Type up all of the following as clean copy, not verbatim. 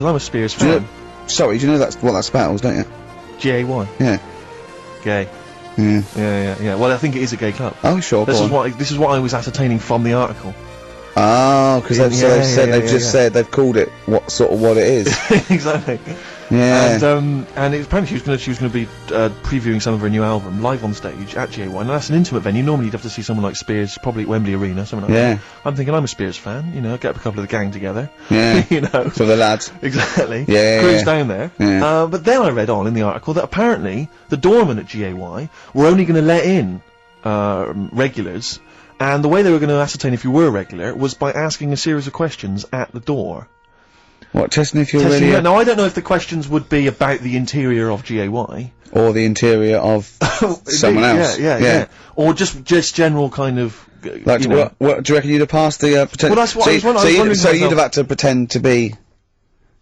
I'm a Spears fan. Sorry, do you know what that spells, don't you? G-A-Y. Yeah. Gay. Yeah. Yeah. Well, I think it is a gay club. Oh, sure. This is what I was ascertaining from the article. Oh, because they've said they've called it what it is. Exactly. Yeah. And apparently she was gonna be previewing some of her new album live on stage at GA1. And that's an intimate venue. Normally you'd have to see someone like Spears, probably at Wembley Arena, something like that. I'm thinking I'm a Spears fan. You know, get up a couple of the gang together. Yeah. You know. For the lads. Exactly. Yeah. Cruise down there. Yeah. But then I read on in the article that apparently the doorman at GAY were only going to let in regulars. And the way they were going to ascertain if you were a regular was by asking a series of questions at the door. What, testing if you're really... Now, I don't know if the questions would be about the interior of GAY. Or the interior of someone else. Yeah. Or just general kind of... Like, what do you reckon you'd have passed the, Well, that's what I was wondering. So you'd have had to pretend to be...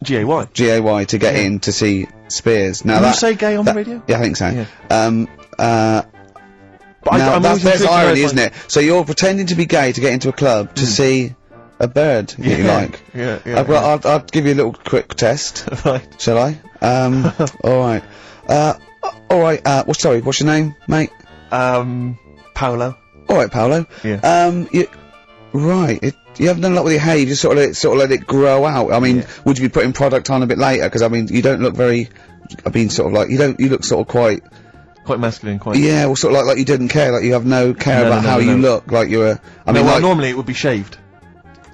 GAY. GAY to get in to see Spears. Now Can you say gay on the radio? Yeah, I think so. Yeah. Now, there's irony, isn't it? So you're pretending to be gay to get into a club to see a bird that you like. Yeah. I'll give you a little quick test. Right. Shall I? Alright. What's your name, mate? Paolo. Alright, Paolo. Yeah. You haven't done a lot with your hair, you just sort of let it grow out. I mean, would you be putting product on a bit later? Because, I mean, you don't look very, you look sort of quite masculine, quite. Yeah, well, sort of like you didn't care, like you have no care about how you look, like you're normally it would be shaved.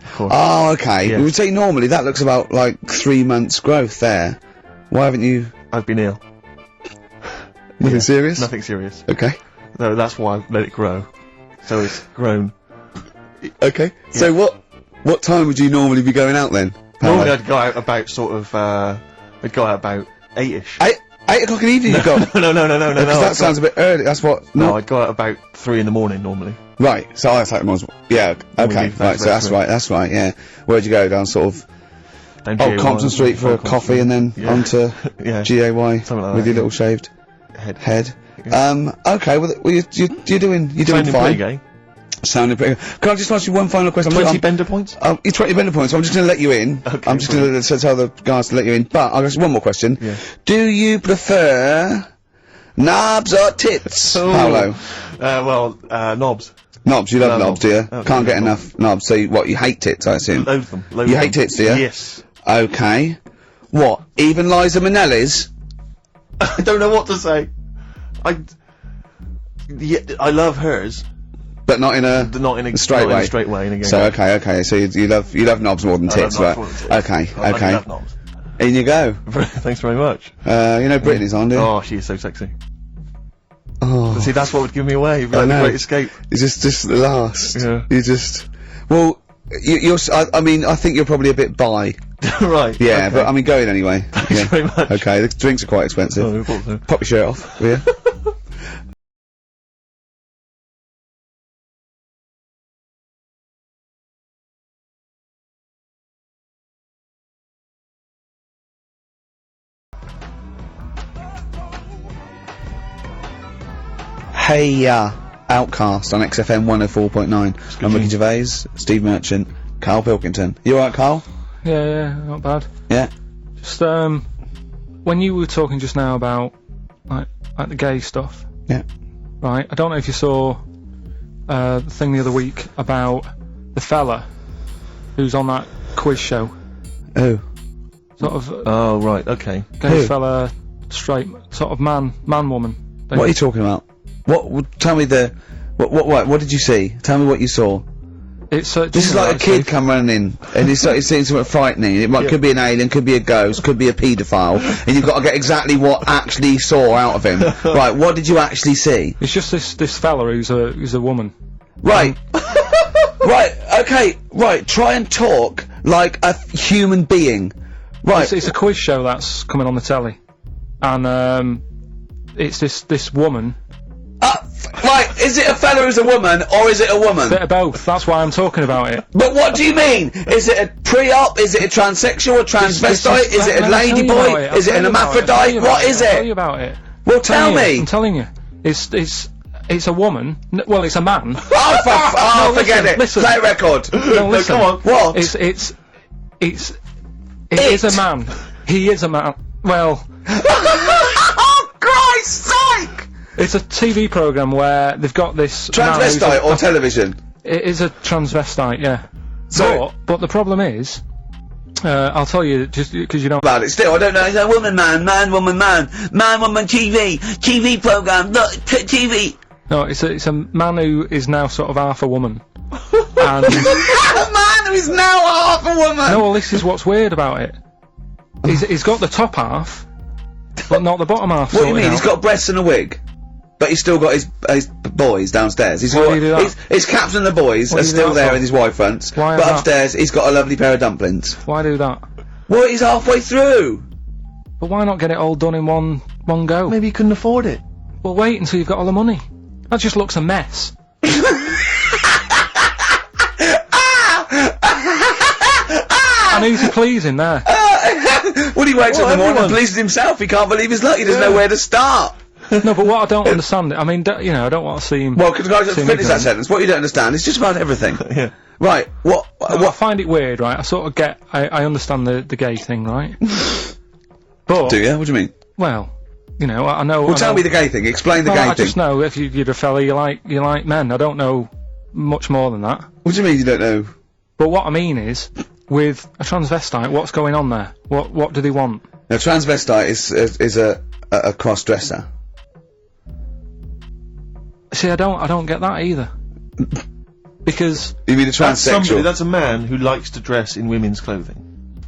Of course. Oh, okay. Yeah. We would say normally that looks about like 3 months growth there. Why haven't you? I've been ill. Nothing serious? Nothing serious. Okay. No, that's why I let it grow. So it's grown. Okay. Yeah. So what time would you normally be going out then? Normally I'd go out about I'd go out about 8ish. 8 o'clock in the evening you've got? No. Because that sounds a bit early, that's what... No, I'd go out about 3 in the morning normally. Right, so that's like yeah, okay, right, so that's right, yeah. Where'd you go, down sort of... Down Compton Street for a coffee and then onto GAY with your little shaved head. Yeah. Okay, well you're doing fine. Pretty gay. Sounding pretty good. Can I just ask you one final question? 20 bender points? 20 bender points, so I'm just gonna let you in. Okay, I'm just gonna tell the guys to let you in, but I've got one more question. Yeah. Do you prefer knobs or tits, Paolo? Knobs. Knobs, you love knobs, do you? Okay, Can't get enough knobs, so you hate tits, I assume? Loathe them. You hate tits, do you? Yes. Okay. What, even Liza Minnelli's? I don't know what to say. I love hers. But not in a straight way. Straight way. Okay. So you love knobs more than tits, right? Okay. I love knobs. In you go. Thanks very much. You know Brittany's on, do you? Oh, she is so sexy. Oh. See, that's what would give me away. You'd be like the Great Escape. It's just the last. Yeah. You just. Well, I mean, I think you're probably a bit bi. Right. Yeah, okay. but I mean, go in anyway. Thanks very much. Okay, the drinks are quite expensive. Oh, I thought so. Pop your shirt off, will you? Hey, Outcast on XFM 104.9. I'm Ricky Gervais, Steve Merchant, Carl Pilkington. You alright, Carl? Yeah, not bad. Yeah. Just, when you were talking just now about, like the gay stuff. Yeah. Right, I don't know if you saw, the thing the other week about the fella who's on that quiz show. Who? Sort of... oh, right, okay. Gay fella, straight, sort of man, woman. What are you talking about? Tell me what did you see? Tell me what you saw. It's this is like a kid come running in, and he's seeing something frightening. It could be an alien, could be a ghost, could be a paedophile, and you've got to get exactly what actually saw out of him. Right, what did you actually see? It's just this fella who's a woman. Right. Right, okay, right, try and talk like a human being. Right. It's a quiz show that's coming on the telly. And, it's this woman. Right, is it a fella who's a woman, or is it a woman? Bit of both, that's why I'm talking about it. But what do you mean? Is it a pre-op? Is it a transsexual, a transvestite? Is it a ladyboy? Is it an hermaphrodite? What is it? I'll tell you about it. Well, tell me! I'm telling you. It's a woman. Well, it's a man. Oh, forget it! Listen. Play a record! No, listen. Come on, what? It's He is a man. He is a man. Well... Oh, Christ's sake! It's a TV programme where they've got this... Transvestite on television? It is a transvestite, yeah. Sorry. But the problem is... I'll tell you, just because you don't... About it. Still, I don't know. It's a woman, man, woman, TV programme, look, TV. No, it's a man who is now sort of half a woman. And... A man who is now half a woman! No, well, this is what's weird about it. He's got the top half, but not the bottom half. What do you mean? He's got breasts and a wig, but he's still got his boys downstairs. Why do you do that? His caps and the boys are still there in his Y fronts, Why but that? upstairs he's got a lovely pair of dumplings. Why do that? Well, he's halfway through. But why not get it all done in one go? Maybe he couldn't afford it. Well, wait until you've got all the money. That just looks a mess. And who's he pleasing there? Well, he wakes up in the morning and pleases himself. He can't believe his luck. He doesn't know where to start. No, but what I don't understand, I mean, you know, I don't want to see him... Well, can I just see him finish that ignorant. sentence? What you don't understand is just about everything. Yeah. Right, what... I find it weird, right? I sort of get... I understand the gay thing, right? But... Do you? What do you mean? Well, you know, I know... Well, tell me the gay thing. Explain the gay I thing. just know if you're a fella, you like men. I don't know much more than that. What do you mean you don't know? But what I mean is, with a transvestite, what's going on there? What do they want? A transvestite is a cross-dresser. See, I don't get that either. Because You mean a transsexual? That's a man who likes to dress in women's clothing.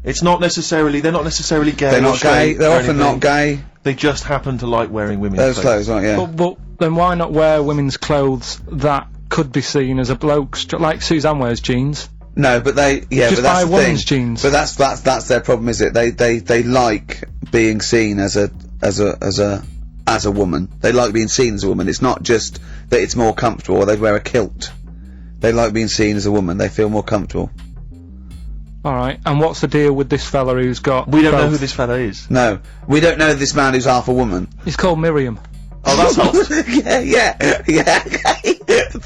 It's not necessarily, they're not necessarily gay. They're or not gay. straight They're or often anything. not gay. They just happen to like wearing women's Those clothes, right, yeah. but then why not wear women's clothes that could be seen as a bloke's, like Suzanne wears jeans? No, but Just but that's buy the women's thing. jeans. But that's their problem, is it? They like being seen as a woman. They like being seen as a woman. It's not just that it's more comfortable, or they'd wear a kilt. They like being seen as a woman. They feel more comfortable. Alright, and what's the deal with this fella who's got... We don't know both? who this fella is. No, we don't know this man who's half a woman. He's called Miriam. Oh, that's hot. yeah.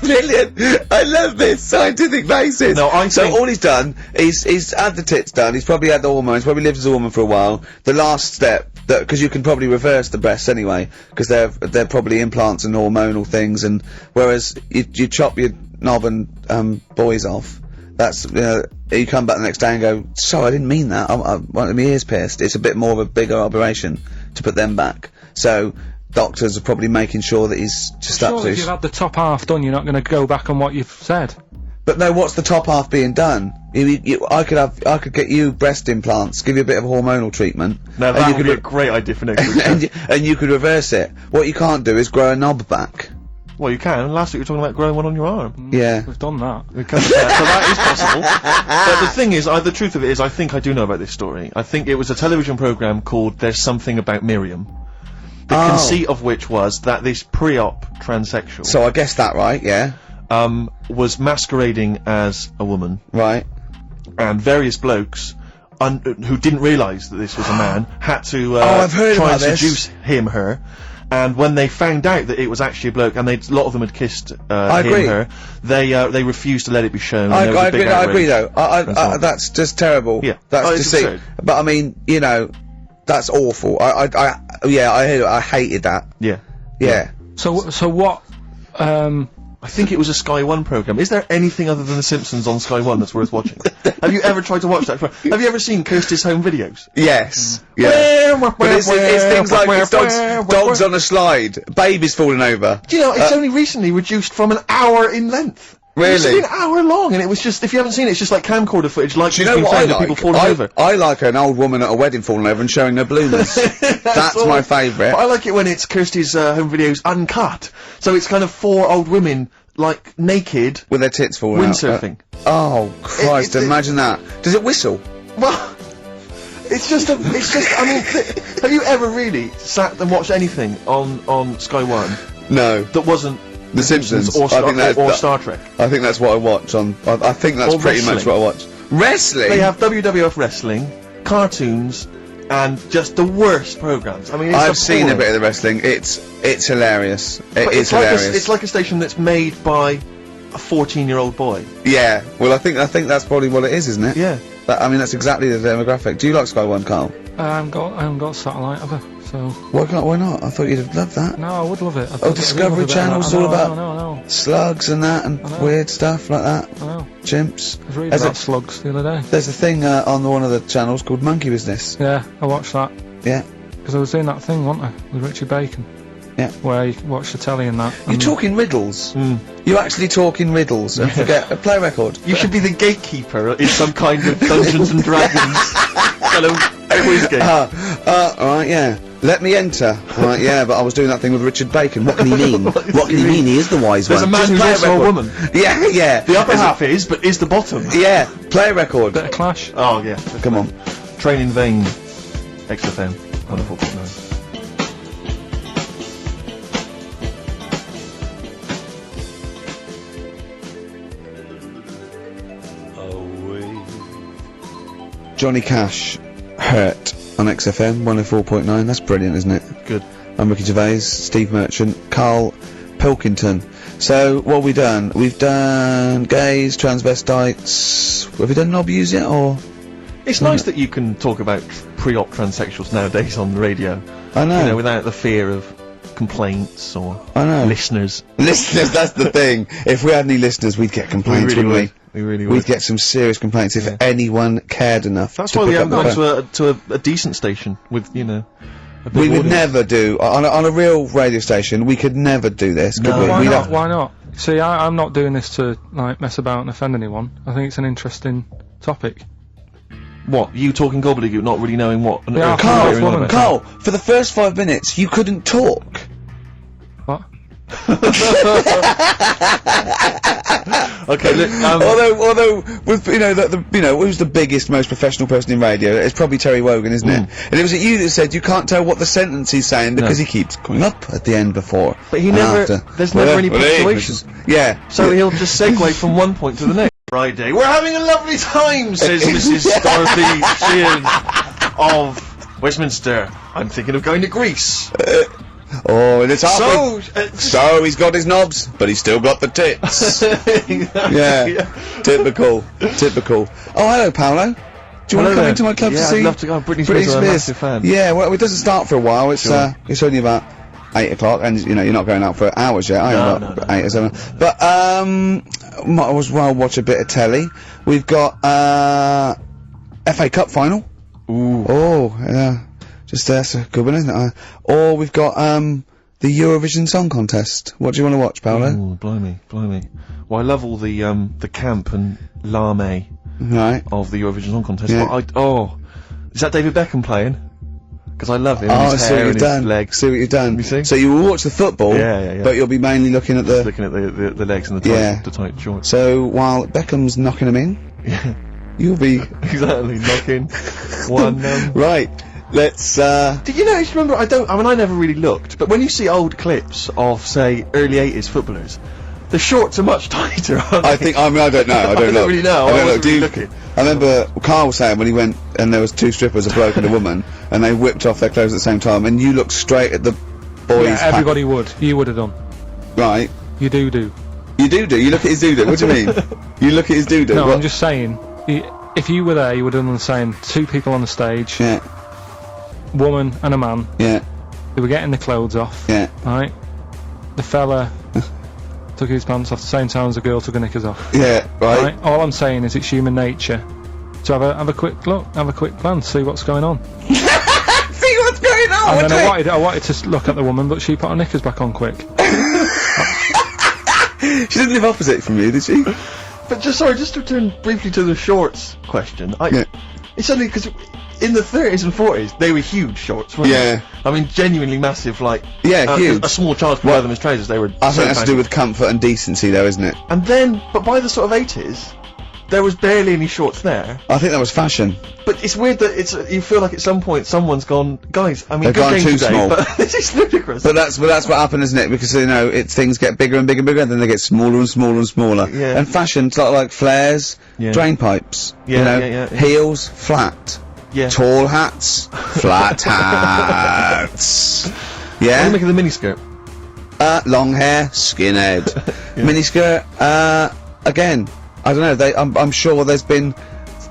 Brilliant. I love this scientific basis. No, I so think- all he's done is he's had the tits done. He's probably had the hormones. Probably lived as a woman for a while. The last step, because you can probably reverse the breasts anyway, because they're probably implants and hormonal things. And whereas you chop your knob and boys off, that's you come back the next day and go, sorry, I didn't mean that. I wanted my ears pierced. It's a bit more of a bigger operation to put them back. So doctors are probably making sure that he's just up Surely to if you've had the top half done, you're not going to go back on what you've said. But no, what's the top half being done? I could get you breast implants, give you a bit of hormonal treatment. Now and that you would be a could great idea for next week. and you could reverse it. What you can't do is grow a knob back. Well, you can. Last week we were talking about growing one on your arm. Yeah. We've done that. So that is possible. But the thing is, the truth of it is, I think I do know about this story. I think it was a television programme called There's Something About Miriam. The conceit of which was that this pre-op transsexual So I guessed that right, yeah. was masquerading as a woman, Right. and various blokes who didn't realise that this was a man had to I've heard try about and this. seduce her. And when they found out that it was actually a bloke, and a lot of them had kissed agree. her, they refused to let it be shown. I and there was a big agree outrage. though. and so on. That's just terrible. Yeah. That's Oh, it's deceit. absurd. But I mean, that's awful. I heard it. I hated that. Yeah. Yeah. So what, I think it was a Sky One programme. Is there anything other than The Simpsons on Sky One that's worth watching? Have you ever tried to watch that? Have you ever seen Kirsty's home videos? Yes. Yeah. But it's things like it's dogs on a slide, babies falling over. Do you know, it's only recently reduced from an hour in length. Really? It's been an hour long, and it was just, if you haven't seen it, it's just like camcorder footage, like Do you it's know been what I found of like? people falling over. I like an old woman at a wedding falling over and showing her bloomers. That's all. my favourite. But I like it when it's Kirsty's home videos uncut. So it's kind of 4 old women, like, naked, With their tits falling out. windsurfing. Oh, Christ, imagine that. Does it whistle? Well, it's just, I mean, have you ever really sat and watched anything on Sky One No. that wasn't The Simpsons. or, I think that's or Star Trek? I think that's what I watch on. I think that's Or pretty much wrestling. what I watch. Wrestling. They have WWF wrestling, cartoons, and just the worst programs. I mean, it's I've seen a appalling. bit of the wrestling. It's hilarious. But It's like hilarious. it's like a station that's made by a 14-year-old boy. Yeah. Well, I think that's probably what it is, isn't it? Yeah. I mean, that's exactly the demographic. Do you like Sky One, Carl? I haven't got satellite ever, so. Why not? I thought you'd have loved that. No, I would love it. Oh, Discovery Channel's all about I know. slugs and that, and weird stuff like that. I know. Chimps. I was reading There's about a- slugs the other day. There's a thing on one of the channels called Monkey Business. Yeah, I watched that. Yeah. Because I was doing that thing, wasn't I, with Richard Bacon. Yeah. Where you watch the telly and that. You're talking riddles. Mm. You're actually talking riddles and forget a play record. You should be the gatekeeper in some kind of Dungeons and Dragons kind of quiz game. Alright, yeah. Let me enter. Right, yeah, but I was doing that thing with Richard Bacon. What can he mean? What can he mean? He is the wise There's one. a man Just who's play also a record. woman. Yeah, yeah. The upper half is, but is the bottom. Yeah, play a record. Bit of Clash. Oh, yeah. Come on. Train in Vain. XFM. Wonderful. Johnny Cash, Hurt on XFM 104.9. That's brilliant, isn't it? Good. I'm Ricky Gervais, Steve Merchant, Carl Pilkington. So, what have we done? We've done gays, transvestites. Have we done knob use yet, or? It's nice that you can talk about pre-op transsexuals nowadays on the radio. I know. You know, without the fear of complaints or I know. listeners. Listeners, that's the thing. If we had any listeners, we'd get complaints, really wouldn't we? We really would. We'd get some serious complaints if anyone cared enough. That's to why we pick haven't up the gone phone. to a decent station with, you know, a big We would audience. never do on a real radio station. We could never do this, could No. we? Why We'd not? have- Why not? See, I'm not doing this to, like, mess about and offend anyone. I think it's an interesting topic. What? You talking gobbledygook, not really knowing what on Yeah, earth Carl, you're going on about. Carl, for the first 5 minutes, you couldn't talk. What? Okay, look, Although, with who's the biggest, most professional person in radio? It's probably Terry Wogan, isn't it? And it was you that said you can't tell what the sentence he's saying because he keeps going up at the end before. But he and never. after. There's never any Well, punctuation. Yeah. So he'll just segue from one point to the next. Friday. We're having a lovely time, says Mrs. Dorothy Sheehan of Westminster. I'm thinking of going to Greece. Oh, and it's halfway. So, So he's got his knobs, but he's still got the tits. Yeah. Typical. Oh, hello, Paolo. Do you want to come into my club to Yeah, see? I'd love to go. Britney Spears, I'm a massive fan. Yeah, well, it doesn't start for a while. It's Sure. it's only about 8 o'clock, and you know you're not going out for hours yet, are you? No, About no. 8 or 7. But might as well watch a bit of telly. We've got FA Cup final. Ooh. Oh, yeah. Just that's a good one, isn't it? Or we've got the Eurovision Song Contest. What do you want to watch, Paolo? Ooh, blimey. Well, I love all the camp and lame Right. of the Eurovision Song Contest. Yeah. But is that David Beckham playing? Because I love him. Oh, I his see hair what and you've his done. legs. See what you've done. You see? So you will watch the football, Yeah. but you'll be mainly looking at Just the. looking at the legs and the tight, Yeah. the tight shorts. So while Beckham's knocking them in, Yeah, you'll be exactly. Knocking one. right. Let's. Did you notice? Remember, I never really looked, but when you see old clips of, say, early '80s footballers, the shorts are much tighter. Aren't I they? think. I mean, I don't know. I don't don't really know. I don't wasn't Do really you- looking. I remember Carl was saying when he went and there was 2 strippers, a bloke and a woman, and they whipped off their clothes at the same time, and you looked straight at the boys. Yeah, everybody would. You would have done. Right. You do. You do. You look at his doo-doo. What do you mean? You look at his doo-doo. No, What? I'm just saying. If you were there, you would have done the same. 2 people on the stage, Yeah. woman and a man. Yeah. They were getting their clothes off. Yeah. Right. The fella took his pants off the same time as the girl took her knickers off. Yeah. Right. Right. All I'm saying is it's human nature to have a quick look, have a quick glance, see what's going on. See what's going on. And What's then it? I wanted to look at the woman, but she put her knickers back on quick. She didn't live opposite from you, did she? But just to return briefly to the shorts question. Yeah. It's only because in the 30s and 40s they were huge shorts, weren't Yeah. they? I mean, genuinely massive. Like Huge. A small child could wear them as trousers. They were. I so think that's to do with comfort and decency, though, isn't it? And then, but by the sort of 80s, there was barely any shorts there. I think that was fashion. But it's weird that you feel like at some point someone's gone, guys. I mean, They've good gone game too today, small. but this is ludicrous. But that's what happened, isn't it? Because things get bigger and bigger and bigger, and then they get smaller and smaller and smaller. Yeah. And fashion's like flares, Yeah. drain pipes. Yeah, you know, yeah. heels flat, Yeah. tall hats, flat hats. What do you Yeah. make of the miniskirt? Long hair, skinhead. Miniskirt. Again, I don't know. I'm sure there's been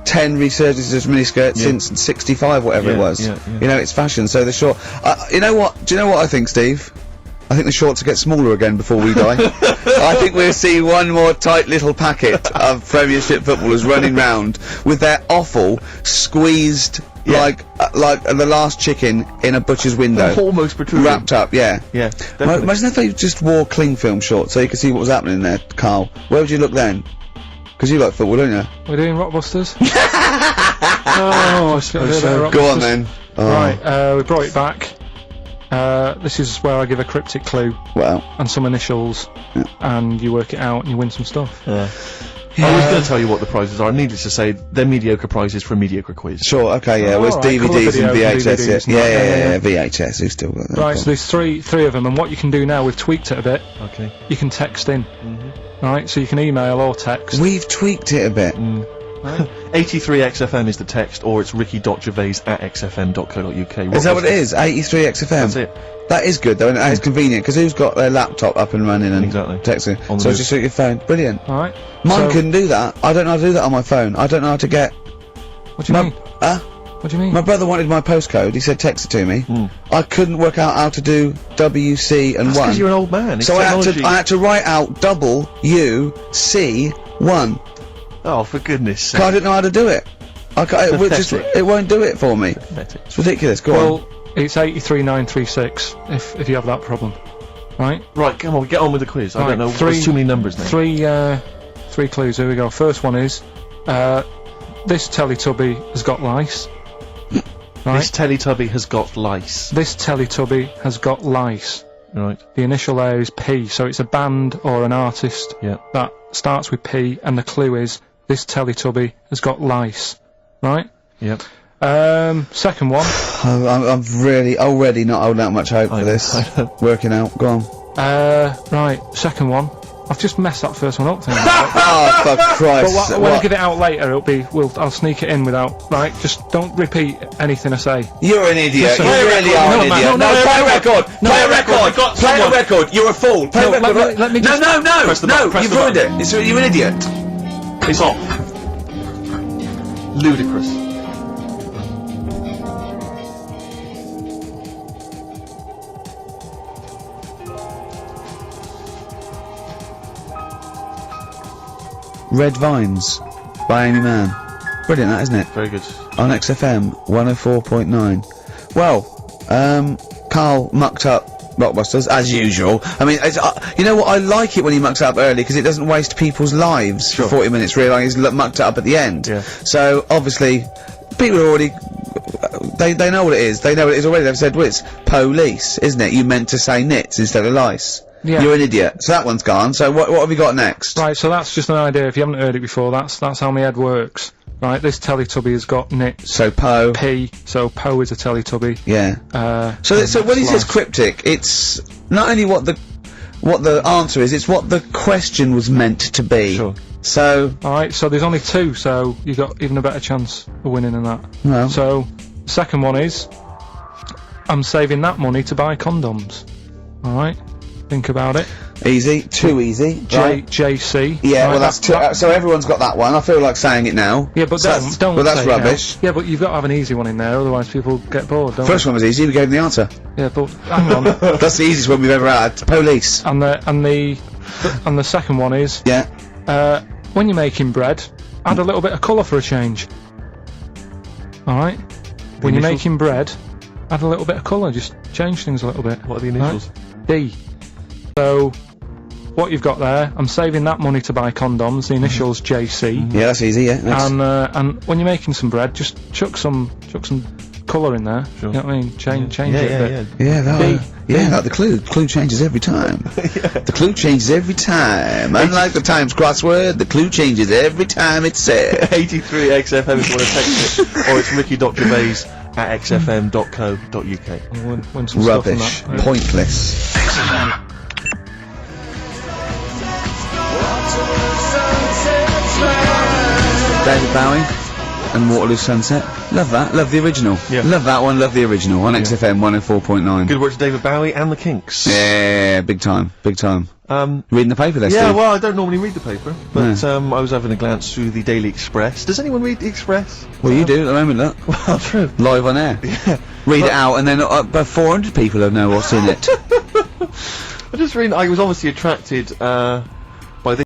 10 resurgences of miniskirts since 65, whatever it was. yeah. You know, it's fashion, so the short... you know what? Do you know what I think, Steve? I think the shorts will get smaller again before we die. I think we'll see one more tight little packet of Premiership footballers running round with their offal squeezed like the last chicken in a butcher's window. Almost protruding. Wrapped up, yeah. Yeah, definitely. Imagine if they just wore cling film shorts so you could see what was happening in there, Carl. Where would you look then? Because you like football, don't you? We're doing Rockbusters. Oh, go on then. Oh. Right, we brought it back. This is where I give a cryptic clue Well. and some initials, and you work it out and you win some stuff. I was going to tell you what the prizes are. Needless to say, they're mediocre prizes for a mediocre quiz. Sure, okay, yeah. Well, it's alright, colour DVDs and video, VHS, DVDs, yeah, VHS, who's still got that? Right, so there's three of them, and what you can do now, we've tweaked it a bit. Okay. You can text in. Right, so you can email or text. We've tweaked it a bit. 83XFM is the text, or it's ricky.gervais@xfm.co.uk. Is that what it is? 83XFM? That's it. That is good though, and it's convenient, because who's got their laptop up and running and Exactly. texting? On the So move. just at your phone. Brilliant. Alright. Mine So- couldn't do that. I don't know how to do that on my phone. I don't know how to get... What do you mean? What do you mean? My brother wanted my postcode, he said text it to me. I couldn't work out how to do WC and That's 1. because you're an old man. It's So I technology. had to write out WC1. Oh, for goodness sake. 'Cause I didn't know how to do it. It won't do it for me. Pathetic. It's ridiculous. Go on. Well, it's 83936 if you have that problem. Right? Right, come on, get on with the quiz. I Right, don't know. There's too many numbers now. Three clues. Here we go. First one is this Teletubby has got lice. Right? This Teletubby has got lice. This Teletubby has got lice. Right. The initial there is P, so it's a band or an artist that starts with P, and the clue is this Teletubby has got lice. Right? Yep. Second one. I'm really already not holding out much hope for this. Working out. Go on. Right. Second one. I've just messed that first one up. Thing. Oh, for Christ. But when I give it out later, it'll be. I'll sneak it in without. Right. Just don't repeat anything I say. You're an idiot. Listen, You really are an idiot. no, Play a record. Play a record. Play a record. You're a fool. Play a No, record. let me just- No, Press the button, press you've the ruined it. button. You're an idiot. It's off. Ludicrous. Red Vines by Amy Mann. Brilliant, that, isn't it? Very good. On XFM 104.9. Well, Carl mucked up Blockbusters as usual. I mean, you know what? I like it when he mucks it up early because it doesn't waste people's lives for 40 minutes realising he's mucked it up at the end. Yeah. So obviously, people are already. They know what it is. They know what it is already. They've said, well, it's police, isn't it? You meant to say nits instead of lice. Yeah. You're an idiot. So that one's gone. So what have we got next? Right. So that's just an idea. If you haven't heard it before, that's how my head works. Right. This Teletubby has got nits. So Poe. P. So Poe is a Teletubby. Yeah. So when he says cryptic, it's not only what the answer is, it's what the question was meant to be. Sure. So Alright, so there's only two, so you got even a better chance of winning than that. Well. So, second one is, I'm saving that money to buy condoms. Alright, think about it. easy, too easy. Right. JC. Yeah, right, well that's too. So everyone's got that one. I feel like saying it now. Yeah, but So don't Well, that's say it now. rubbish. Yeah, but you've got to have an easy one in there, otherwise people get bored, don't First one was easy. We gave them the answer. they? Yeah, but hang on. That's the easiest one we've ever had. Police. and the second one is, Yeah. when you're making bread, add a little bit of colour for a change. Alright? When you're initials? making bread, add a little bit of colour, just change things a little bit. What are the initials? D. So, what you've got there, I'm saving that money to buy condoms, the initials JC. Yeah, that's easy. Yeah. Next. And when you're making some bread, just chuck some colour in there. Sure. You know what I mean? Change it a bit. Yeah, that. D. Yeah, like the clue. Clue changes every time. The clue changes every time. Unlike the Times crossword, the clue changes every time it's said. 83XFM if you want to text it, or it's ricky.gervais@xfm.co.uk. Win some Rubbish. stuff from that. Pointless. David Bowie. and Waterloo Sunset. Love that. Love the original. Yeah. Love that one. Love the original on XFM 104.9. Good work to David Bowie and the Kinks. Yeah, big time. Big time. Reading the paper there, Yeah, Steve? well, I don't normally read the paper, but I was having a glance through the Daily Express. Does anyone read the Express? Well, you do at the moment, look. Well, true. Live on air. Yeah. Read it out, and then about 400 people know what's in it. I just read. I was obviously attracted